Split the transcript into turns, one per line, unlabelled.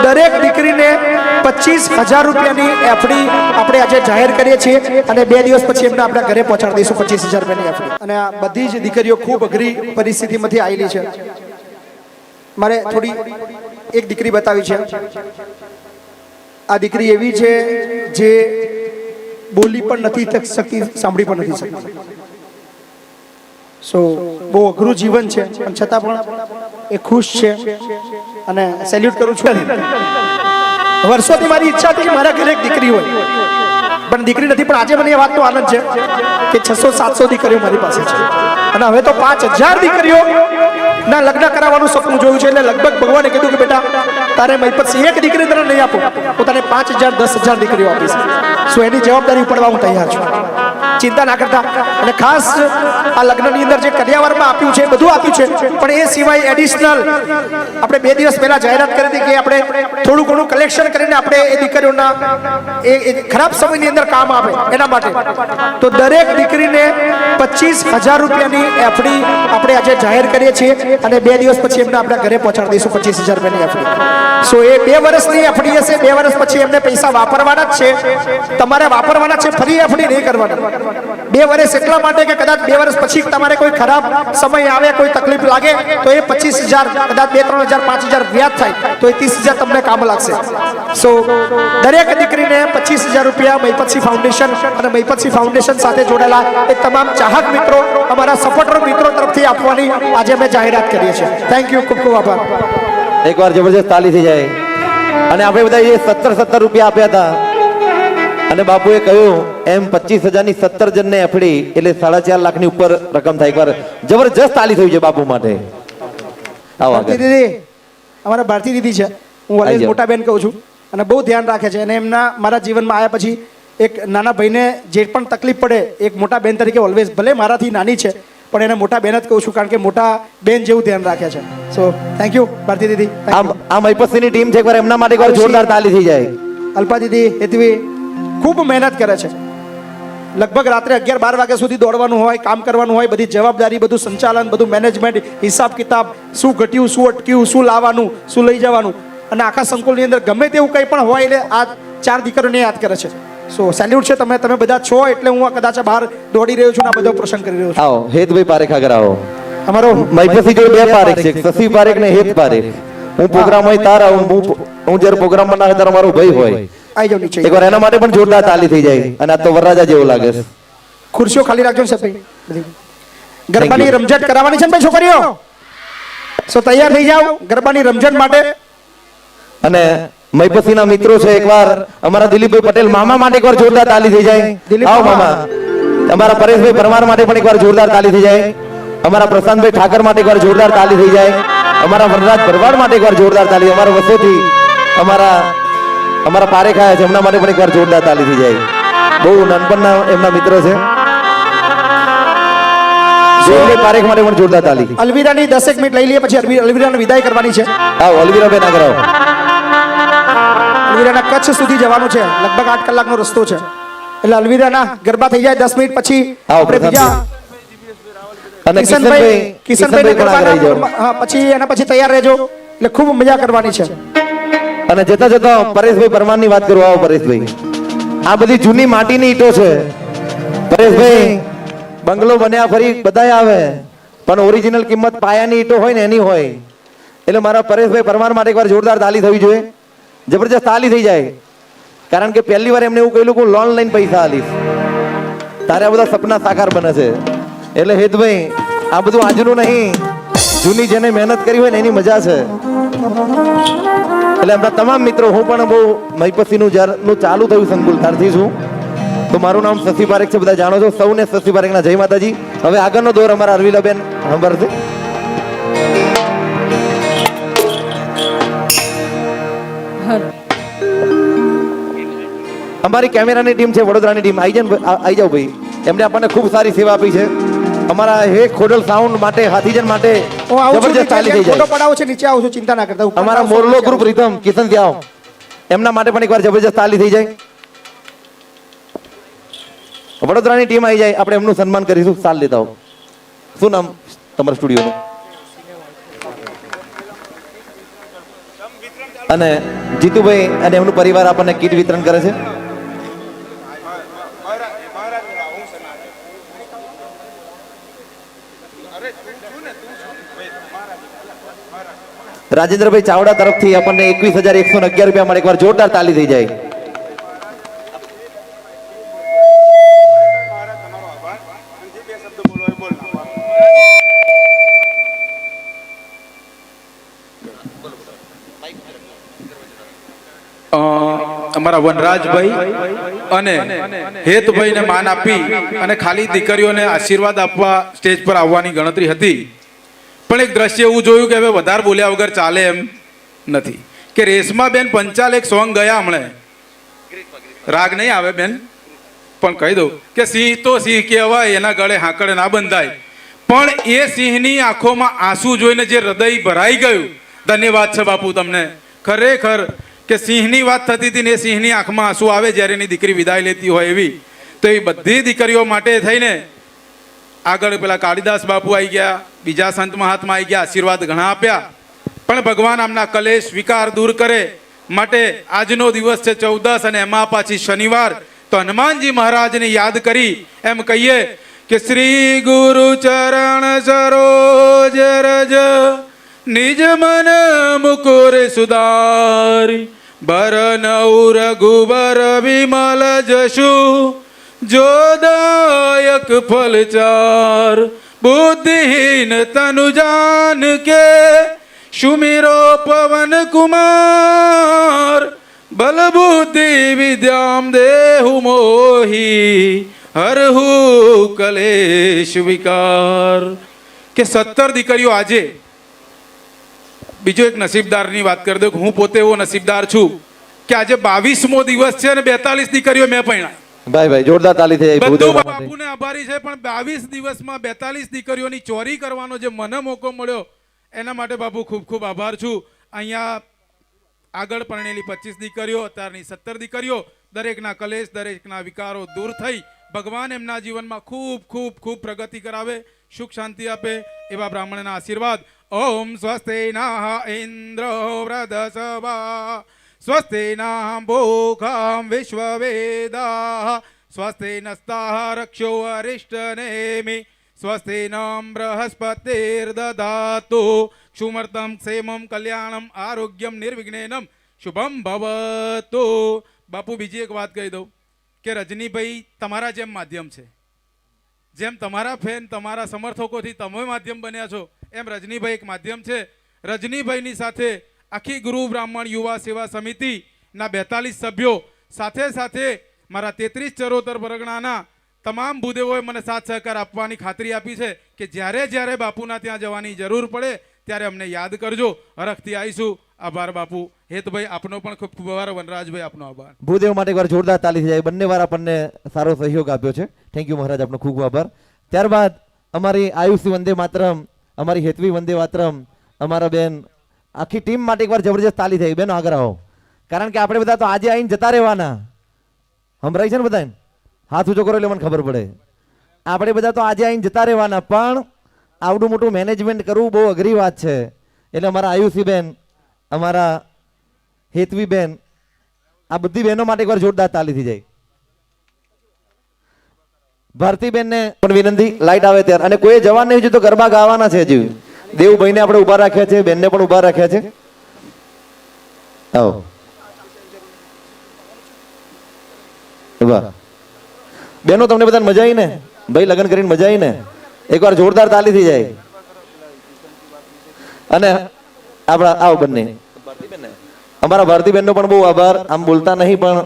દરેક દીકરીને 25,000 રૂપિયાની એફડી આપણે આજે જાહેર કરીએ છીએ અને 2 દિવસ પછી એમને આપણા ઘરે પહોંચાડી દઈશું 25,000 રૂપિયાની એફડી. અને આ બધી જ દીકરીઓ ખૂબ અઘરી પરિસ્થિતિમાંથી આવેલી છે. મારે થોડી એક દીકરી બતાવી છે. આ દીકરી એવી છે જે બોલી પણ નથી શકતી, સાંભળી પણ નથી શકતી. સો બહુ અઘરું જીવન છે, પણ છતાં પણ એ ખુશ છે અને સેલ્યુટ કરું છું. વર્ષોથી મારી ઈચ્છા હતી કે મારા ઘરે એક દીકરી હોય, પણ દીકરી નથી. પણ આજે મને એ વાતનો આનંદ છે કે 600-700 દીકરીઓ મારી પાસે છે અને હવે તો 5,000 દીકરીઓ ના લગ્ન કરાવવાનું સપનું જોયું છે. એટલે લગભગ ભગવાને કીધું કે બેટા તારે મહીપતસિંહ એક દીકરી તને નહીં આપું, પોતાને 5,000-10,000 દીકરીઓ આપીશ. સો એની જવાબદારી ઉપાડવા હું તૈયાર છું. ચિંતા ના કરતા. અને ખાસ આ લગ્નની અંદર જે કન્યાવરમાં આપ્યું છે એ બધું આપ્યું છે, પણ એ સિવાય એડિશનલ આપણે 2 દિવસ પહેલા જાહેરાત કરી હતી કે આપણે થોડું ઘણું કલેક્શન કરીને આપણે એ દીકરીઓના એ ખરાબ સમયની અંદર કામ આવે એના માટે. તો દરેક દીકરીને 25,000 રૂપિયાની એફડી આપણે આજે જાહેર કરીએ છીએ અને 2 દિવસ પછી એમને આપણા ઘરે પહોંચાડી દઈશું 25,000 રૂપિયાની એફડી. સો એ 2 વર્ષની એફડી હશે. 2 વર્ષ પછી એમને પૈસા વાપરવાના જ છે, તમારે વાપરવાના છે, ફરી એફડી નહીં કરવાની. 2 વર્ષ એટલા માટે કે કદાચ 2 વર્ષ પછી તમારે કોઈ ખરાબ સમય આવે, કોઈ તકલીફ લાગે તો એ 25,000 કદાચ 2-3,000 5,000 વ્યાજ થાય તો એ 30,000 તમને કામ લાગશે. સો દરેક દીકરીને 25,000 રૂપિયા મહીપતસિંહ ફાઉન્ડેશન અને મહીપતસિંહ ફાઉન્ડેશન સાથે જોડાયેલા એ તમામ ચાહક મિત્રો, અમારા સપોર્ટર મિત્રો તરફથી આપવાની આજે અમે જાહેરાત કરીએ છીએ. થેન્ક યુ, ખૂબ ખૂબ આભાર.
એકવાર જબરજસ્ત તાલી થઈ જાય. અને આપણે બધા એ 17 રૂપિયા આપ્યા હતા અને બાપુએ કહ્યું એમ 25,000ની 17 જણને એફડી એટલે 4.5 લાખની ઉપર રકમ થાય. એકવાર જબરજસ્ત તાલી થઈ છે બાપુ માટે.
દીદી અમારા ભારતી દીદી છે, હું ઓલવેઝ મોટા બેન કહું છું અને બહુ ધ્યાન રાખે છે. અને એમના મારા જીવનમાં આવ્યા પછી એક નાના ભાઈને જે પણ તકલીફ પડે એક મોટા બેન તરીકે ઓલવેઝ, ભલે મારાથી નાની છે પણ એને મોટા બેન જ કહું છું, કારણ કે મોટા બેન જેવું ધ્યાન રાખે છે. સો થેન્ક યુ ભારતી દીદી.
આ મહીપતસિંહની ટીમ છે, એકવાર એમના માટે એકવાર જોરદાર તાલી થઈ જાય.
અલ્પા દીદી, હેતવી ખૂબ મહેનત કરે છે. લગભગ રાત્રે 11-12 વાગ્યા સુધી દોડવાનું હોય, કામ કરવાનું હોય, બધી જવાબદારી, બધું સંચાલન, બધું મેનેજમેન્ટ, હિસાબ કિતાબ, શું ઘટ્યું, શું અટક્યું, શું લાવવાનું, શું લઈ જવાનું, અને આખા સંકુલની અંદર ગમે તેવું કંઈ પણ હોય એટલે આ 4 દીકરીઓને યાદ કરે છે. સો સેલ્યુટ છે. તમે બધા છો એટલે હું કદાચ બહાર દોડી રહ્યો છું ને આ બધો પ્રસંગ કરી રહ્યો છું.
આવો હેતભાઈ પારેખ આગળ આવો.
અમારો
મહીપતસિંહ જોડે 2 પારેખ છે, શશી પારેખ ને હેત પારેખ. હું પ્રોગ્રામ હોય તારા હું જ્યારે પ્રોગ્રામમાં ના ત્યારે મારો ભાઈ હોય.
આવી જાવ નીચે.
એકવાર એના માટે પણ જોરદાર તાલી થઈ જાય. અને આ તો વરરાજા જેવો લાગે છે.
ખુરશીઓ ખાલી રાખજો ને સાહેબ. ગરબાની રમઝટ કરાવવાની છે ને ભાઈ છોકરીઓ, સો તૈયાર થઈ જાવ ગરબાની રમઝટ માટે.
અને મહીપતસિંહના મિત્રો છે, એકવાર અમારા દિલીપભાઈ પટેલ મામા માટે એકવાર જોરદાર તાલી થઈ જાય. આવો મામા. અમારા પરેશભાઈ પરમાર માટે પણ એકવાર જોરદાર તાલી થઈ જાય. અમારા પ્રશાંતભાઈ ઠાકર માટે એકવાર જોરદાર તાલી થઈ જાય. અમારા વરરાજ ભરવાડ માટે એકવાર જોરદાર તાલી. અમારા વસોથી અમારા પારેખ આયા છે, એમના માટે પણ એકવાર જોરદાર તાલી થઈ જાય. બહુ નાનપણના એમના મિત્રો છે. પારેખ માટે પણ જોરદાર તાલી.
અલવિરાની 10 મિનિટ લઈ લઈએ, પછી અલવિરાને વિદાય કરવાની છે.
આવો અલવિરાબેન આગળ આવો.
અલવિરાના કચ્છ સુધી જવાનું છે, લગભગ 8 કલાકનો રસ્તો છે. એટલે અલવિરાના ગરબા થઈ જાય 10 મિનિટ પછી આપણે બીજા
અને
કિશનભાઈ પછી એના પછી તૈયાર રહેજો. એટલે ખૂબ મજા કરવાની છે.
અને જતા જતા પરેશભાઈ પરમારની વાત કરું. આવો પરેશભાઈ. આ બધી જૂની માટીની ઈંટો છે પરેશભાઈ. બંગલો બન્યા ફરી બધાય આવે, પણ ઓરિજિનલ કિંમત પાયાની ઈંટો હોય ને એની હોય. એટલે મારા પરેશભાઈ પરમાર માટે એકવાર જોરદાર તાલી થવી જોઈએ. જબરજસ્ત તાલી થઈ જાય. કારણ કે પહેલી વાર એમને એવું કહ્યું કે લોન લઈને પૈસા આલીશ, તારે આ બધા સપના સાકાર બને છે. એટલે હેતભાઈ આ બધું આજનું નહીં, જૂની જેને મહેનત કરી હોય ને એની મજા છે. એટલે એમના તમામ મિત્રો, હું પણ બહુ મહીપતસિંહનું જ્યારનું ચાલુ થયું સંકુલ ત્યારથી છું. તો મારું નામ શશી પારેખ છે, બધા જાણો છો. સૌને શશી પારેખના જય માતાજી. હવે આગળનો દોર અમારા અરવિલાબેન સાંભળશે. અમારી કેમેરાની ટીમ છે, વડોદરાની ટીમ. આવી જાઓ ભાઈ. એમને આપણને ખૂબ સારી સેવા આપી છે. અમારા હે ખોડલ સાઉન્ડ માટે, હાથીજન માટે જબરજસ્ત તાલી થઈ જાય.
ફોટો પડાવો છે, નીચે આવું છું, ચિંતા ના કરતા.
અમારા મોરલો ગ્રુપ રીતમ કિશન ત્યાવ, એમના માટે પણ એકવાર જબરજસ્ત તાલી થઈ જાય. વડોદરાની ટીમ આવી જાય, આપણે એમનું સન્માન કરીશું. સાલ લેતા હો. શું નામ તમારા સ્ટુડિયોનું? અને જીતુભાઈ અને એમનું પરિવાર આપણને કીટ વિતરણ કરે છે. રાજેન્દ્રભાઈ ચાવડા તરફથી આપણને 21,111 રૂપિયા મળે. એકવાર જોરદાર તાલી થઈ જાય.
અમારા વનરાજભાઈ અને હેતભાઈને માન આપી અને ખાલી દીકરીઓને આશીર્વાદ આપવા સ્ટેજ પર આવવાની ગણતરી હતી. પણ એક દ્રશ્ય એવું જોયું કે હવે વધારે બોલ્યા વગર ચાલે એમ નથી કે રેશમાબેન પંચાલ એક સોંગ ગયા હમણે, રાગ નહીં આવે બેન પણ કહી દઉં કે સિંહ તો સિંહ કહેવાય, એના ગળે હાંકડે ના બંધાય. પણ એ સિંહની આંખોમાં આંસુ જોઈને જે હૃદય ભરાઈ ગયું, ધન્યવાદ છે બાપુ તમને. ખરેખર કે સિંહની વાત થતી હતી ને એ સિંહની આંખમાં આંસુ આવે જ્યારે એની દીકરી વિદાય લેતી હોય એવી. તો એ બધી દીકરીઓ માટે થઈને આગળ પેલા કાળીદાસ બાપુ આવી ગયા, બીજા સંત મહાત્મા આવી ગયા, આશીર્વાદ ઘણા આપ્યા. પણ ભગવાન આમના કલેશ વિકાર દૂર કરે માટે આજનો દિવસ છે 14 અને એમાં પાછી શનિવાર. તો હનુમાનજી મહારાજને યાદ કરી એમ કહીએ કે શ્રી ગુરુ ચરણ સરોજ રજ નિજ મન મુકુર સુધારી બરનઉ રઘુબર વિમલ જશુ જોદાયક ફલચાર બુદ્ધિહીન તનુ જાન કે સુમિરો પવન કુમાર બલ બુદ્ધિ વિદ્યામ દેહુ મોહી હરહુ કલેશ વિકાર. કે 17 દીકરીઓ આજે, બીજો એક નસીબદારની વાત કરી દઉં કે હું પોતે એવો નસીબદાર છું કે આજે 22મો દિવસ છે અને 42 દીકરીઓ મેં પરણાઈ.
ભાઈ જોરદાર તાલી થઈ જાય.
બધું બાપુને આભારી છે, પણ 22 દિવસમાં 42 દીકરીઓની ચોરી કરવાનો જે મને મોકો મળ્યો એના માટે બાપુ ખૂબ ખૂબ આભાર છું. અહીંયા આગળ પરણેલી 25 દીકરીઓ, અત્યારની 17 દીકરીઓ, દરેકના કલેશ, દરેકના વિકારો દૂર થઈ ભગવાન એમના જીવનમાં ખૂબ ખૂબ ખૂબ પ્રગતિ કરાવે, સુખ શાંતિ આપે એવા બ્રાહ્મણના આશીર્વાદ. ઓમ સ્વસ્તે ના ઇન્દ્ર વૃધસ્વા સ્વસ્તે ના ભોગામ વિશ્વવેદા સ્વસ્તે નસ્તાઃ રક્ષો અરિષ્ટનેમિ સ્વસ્તે નામ બૃહસ્પતિર્દધાતુ ક્ષુમર્તમ ક્ષેમમ કલ્યાણમ આરોગ્યમ નિર્વિઘ્નેનમ શુભમ ભવતુ. બાપુ બીજી એક વાત કહી દઉં કે રજનીભાઈ તમારા જેમ માધ્યમ છે, જેમ તમારા ફેન તમારા સમર્થકોથી તમે માધ્યમ બન્યા છો એમ રજનીભાઈ એક માધ્યમ છે. રજનીભાઈની સાથે આખી ગુરુ બ્રાહ્મણ યુવા સેવા સમિતિના 42 સભ્યો સાથે સાથે મારા 33 ચરોતર પરગણાના તમામ ભૂદેવોએ મને સાથ સહકાર આપવાની ખાતરી આપી છે કે જ્યારે જ્યારે બાપુના ત્યાં જવાની જરૂર પડે ત્યારે અમને યાદ કરજો, હરખથી આવીશું. આભાર બાપુ. હેતભાઈ આપનો પણ ખૂબ ખૂબ આભાર. વનરાજભાઈ આપનો આભાર.
ભૂદેવ માટે એકવાર જોરદાર તાલી થઈ જાય. બંને વાર આપણને સારો સહયોગ આપ્યો છે. થેન્ક યુ મહારાજ, આપનો ખૂબ ખૂબ આભાર. ત્યારબાદ અમારી આયુષી વંદે માતરમ, અમારી હેતવી વંદે માતરમ, અમારા બેન, આખી ટીમ માટે એકવાર જબરજસ્ત તાલી થઈ. બેનો આગળ આવો, કારણ કે આપણે બધા તો આજે આવીને જતા રહેવાના. સંભળાય છે ને બધાને? હાથ ઊંચો કરો એટલે મને ખબર પડે. આપણે બધા તો આજે આવીને જતા રહેવાના, પણ આવડું મોટું મેનેજમેન્ટ કરવું બહુ અઘરી વાત છે. એટલે અમારા આયુષી બેન, અમારા હેતવી બેન, આ બધી બહેનો માટે એકવાર જોરદાર તાલી થઈ જાય. ભારતીબેન ને પણ વિનંતી, લાઈટ આવે ત્યારે, અને કોઈ જવાન નહીં હજુ તો ગરબા ગાવાના છે. હજુ દેવભાઈને આપણે ઉભા રાખ્યા છે, બેનને પણ ઉભા રાખ્યા છે. આવો ઉભા. બેનો તમને બધાને મજા આવી ને? ભાઈ લગ્ન કરીને મજા આવી ને? એકવાર જોરદાર તાલી થઈ જાય. અને આપણા આવો બંને અમારા ભારતીબેન નો પણ બહુ આભાર. આમ બોલતા નહીં પણ